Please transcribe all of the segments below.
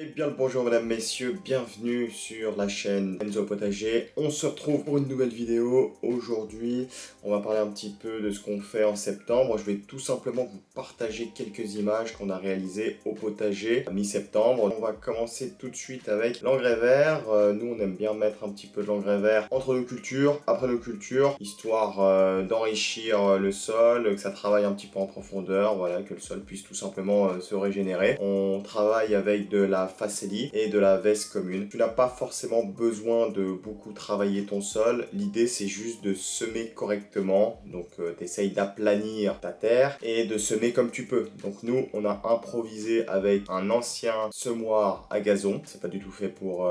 Eh bien le bonjour mesdames, messieurs, bienvenue sur la chaîne Enzo Potager. On se retrouve pour une nouvelle vidéo. Aujourd'hui, on va parler un petit peu de ce qu'on fait en septembre. Je vais tout simplement vous partager quelques images qu'on a réalisées au potager à mi-septembre. On va commencer tout de suite avec l'engrais vert. Nous, on aime bien mettre un petit peu de l'engrais vert entre nos cultures, après nos cultures, histoire d'enrichir le sol, que ça travaille un petit peu en profondeur, voilà, que le sol puisse tout simplement se régénérer. On travaille avec de la Facelli et de la veste commune. Tu n'as pas forcément besoin de beaucoup travailler ton sol. L'idée c'est juste de semer correctement. Donc tu essayes d'aplanir ta terre et de semer comme tu peux. Donc nous on a improvisé avec un ancien semoir à gazon. C'est pas du tout fait pour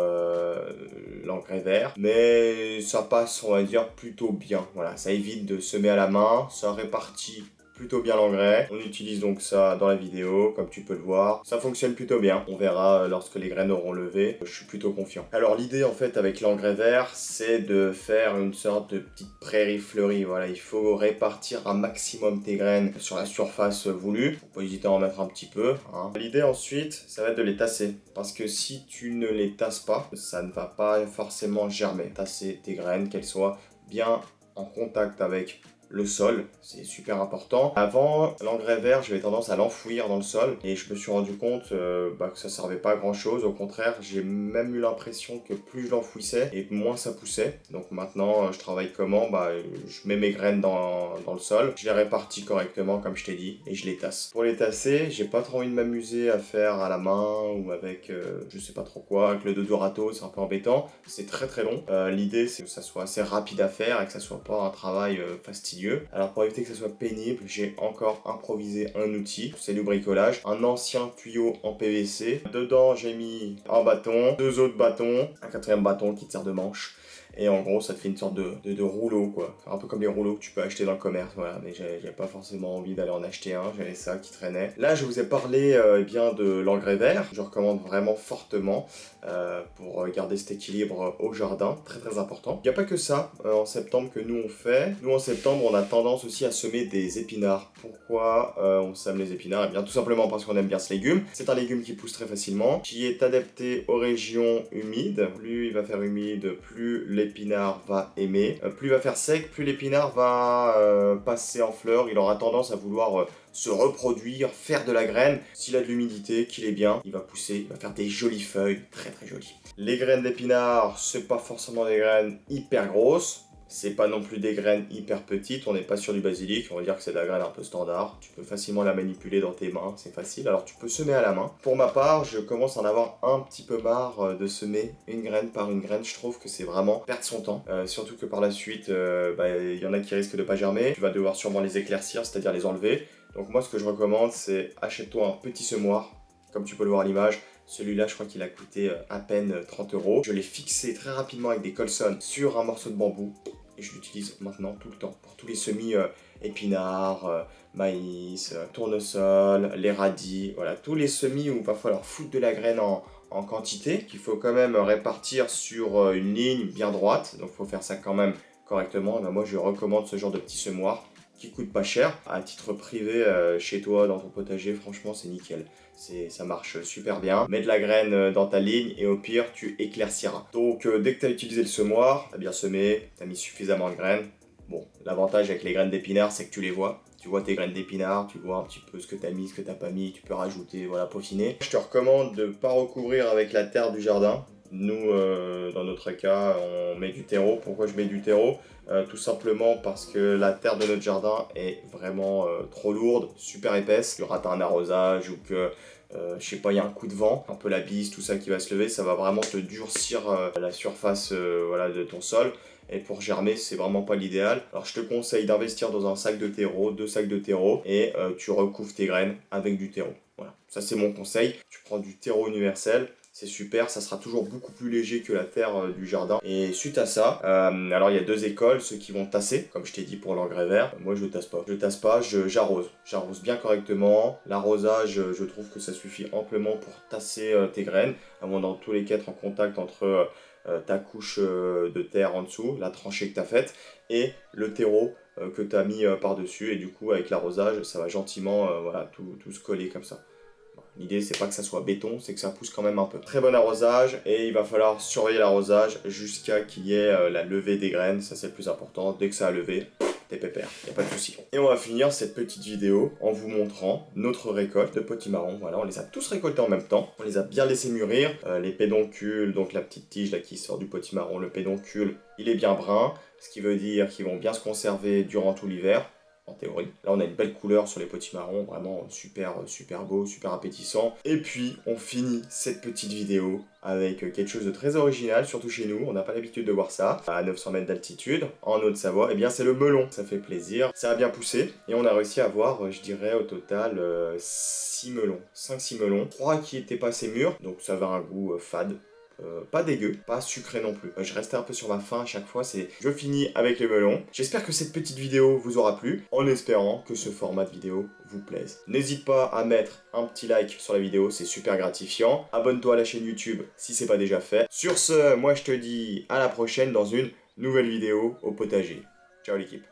l'engrais vert. Mais ça passe on va dire plutôt bien. Voilà, ça évite de semer à la main. Ça répartit plutôt bien l'engrais. On utilise donc ça dans la vidéo, comme tu peux le voir. Ça fonctionne plutôt bien. On verra lorsque les graines auront levé. Je suis plutôt confiant. Alors l'idée en fait avec l'engrais vert, c'est de faire une sorte de petite prairie fleurie. Voilà, il faut répartir un maximum tes graines sur la surface voulue. Faut pas hésiter à en mettre un petit peu, hein. L'idée ensuite, ça va être de les tasser. Parce que si tu ne les tasses pas, ça ne va pas forcément germer. Tasser tes graines, qu'elles soient bien en contact avec le sol, c'est super important. Avant, l'engrais vert, j'avais tendance à l'enfouir dans le sol et je me suis rendu compte que ça servait pas à grand chose. Au contraire, j'ai même eu l'impression que plus je l'enfouissais et moins ça poussait. Donc maintenant, je travaille comment? Je mets mes graines dans le sol, je les répartis correctement comme je t'ai dit et je les tasse. Pour les tasser, j'ai pas trop envie de m'amuser à faire à la main ou avec je sais pas trop quoi, avec le Dodorato, c'est un peu embêtant. C'est très très long. L'idée, c'est que ça soit assez rapide à faire et que ça soit pas un travail fastidieux. Alors pour éviter que ça soit pénible, j'ai encore improvisé un outil, c'est du bricolage, un ancien tuyau en PVC. Dedans j'ai mis un bâton, deux autres bâtons, un quatrième bâton qui te sert de manche. Et en gros, ça te fait une sorte de rouleau, quoi. Un peu comme les rouleaux que tu peux acheter dans le commerce, voilà. Mais j'avais pas forcément envie d'aller en acheter un, j'avais ça qui traînait. Là, je vous ai parlé eh bien de l'engrais vert. Je recommande vraiment fortement pour garder cet équilibre au jardin, très très important. Il n'y a pas que ça en septembre que nous on fait. Nous en septembre, on a tendance aussi à semer des épinards. Pourquoi on sème les épinards? Eh bien, tout simplement parce qu'on aime bien ce légume. C'est un légume qui pousse très facilement, qui est adapté aux régions humides. Plus il va faire humide, plus l'épinard va aimer. Plus il va faire sec, plus l'épinard va passer en fleurs. Il aura tendance à vouloir se reproduire, faire de la graine. S'il a de l'humidité, qu'il est bien, il va pousser, il va faire des jolies feuilles, très très jolies. Les graines d'épinard, c'est pas forcément des graines hyper grosses. C'est pas non plus des graines hyper petites, on n'est pas sur du basilic, on va dire que c'est de la graine un peu standard. Tu peux facilement la manipuler dans tes mains, c'est facile. Alors tu peux semer à la main. Pour ma part, je commence à en avoir un petit peu marre de semer une graine par une graine. Je trouve que c'est vraiment perdre son temps. Surtout que par la suite, y en a qui risquent de pas germer. Tu vas devoir sûrement les éclaircir, c'est-à-dire les enlever. Donc moi ce que je recommande, c'est achète-toi un petit semoir, comme tu peux le voir à l'image. Celui-là, je crois qu'il a coûté à peine 30 €. Je l'ai fixé très rapidement avec des colsons sur un morceau de bambou. Et je l'utilise maintenant tout le temps pour tous les semis épinards, maïs, tournesol, les radis. Voilà, tous les semis où il va falloir foutre de la graine en quantité, qu'il faut quand même répartir sur une ligne bien droite. Donc il faut faire ça quand même correctement. Ben, moi, je recommande ce genre de petit semoir qui coûte pas cher. À titre privé, chez toi, dans ton potager, franchement, c'est nickel. Ça marche super bien. Mets de la graine dans ta ligne et au pire, tu éclairciras. Donc, dès que tu as utilisé le semoir, tu as bien semé, tu as mis suffisamment de graines. Bon, l'avantage avec les graines d'épinards, c'est que tu les vois. Tu vois tes graines d'épinards, tu vois un petit peu ce que tu as mis, ce que tu n'as pas mis, tu peux rajouter, voilà, peaufiner. Je te recommande de ne pas recouvrir avec la terre du jardin. Nous, dans notre cas, on met du terreau. Pourquoi je mets du terreau? Tout simplement parce que la terre de notre jardin est vraiment trop lourde, super épaisse. Tu rates un arrosage ou que, je sais pas, il y a un coup de vent, un peu la bise, tout ça qui va se lever, ça va vraiment te durcir la surface voilà, de ton sol. Et pour germer, c'est vraiment pas l'idéal. Alors je te conseille d'investir dans un sac de terreau, 2 sacs de terreau, et tu recouvres tes graines avec du terreau. Voilà, ça c'est mon conseil. Tu prends du terreau universel, c'est super, ça sera toujours beaucoup plus léger que la terre du jardin. Et suite à ça, alors il y a 2 écoles, ceux qui vont tasser, comme je t'ai dit pour l'engrais vert. Moi je tasse pas. Je tasse pas, j'arrose. J'arrose bien correctement. L'arrosage, je trouve que ça suffit amplement pour tasser tes graines, à moins dans tous les cas être en contact entre ta couche de terre en dessous, la tranchée que tu as faite, et le terreau que tu as mis par-dessus. Et du coup avec l'arrosage, ça va gentiment voilà, tout se coller comme ça. L'idée c'est pas que ça soit béton, c'est que ça pousse quand même un peu. Très bon arrosage et il va falloir surveiller l'arrosage jusqu'à qu'il y ait la levée des graines, ça c'est le plus important. Dès que ça a levé, t'es pépère, y a pas de souci. Et on va finir cette petite vidéo en vous montrant notre récolte de potimarron. Voilà, on les a tous récoltés en même temps, on les a bien laissés mûrir. Les pédoncules, donc la petite tige là qui sort du potimarron, le pédoncule, il est bien brun, ce qui veut dire qu'ils vont bien se conserver durant tout l'hiver. En théorie. Là, on a une belle couleur sur les potimarrons, vraiment super, super beau, super appétissant. Et puis, on finit cette petite vidéo avec quelque chose de très original, surtout chez nous. On n'a pas l'habitude de voir ça. À 900 mètres d'altitude, en Haute-Savoie, eh bien, c'est le melon. Ça fait plaisir. Ça a bien poussé. Et on a réussi à avoir, je dirais, au total, 6 melons. 5-6 melons. 3 qui étaient pas assez mûrs, donc ça avait un goût fade. Pas dégueu, pas sucré non plus. Je restais un peu sur ma faim à chaque fois, c'est je finis avec les melons. J'espère que cette petite vidéo vous aura plu, en espérant que ce format de vidéo vous plaise. N'hésite pas à mettre un petit like sur la vidéo, c'est super gratifiant. Abonne-toi à la chaîne YouTube si c'est pas déjà fait. Sur ce, moi je te dis à la prochaine dans une nouvelle vidéo au potager. Ciao l'équipe.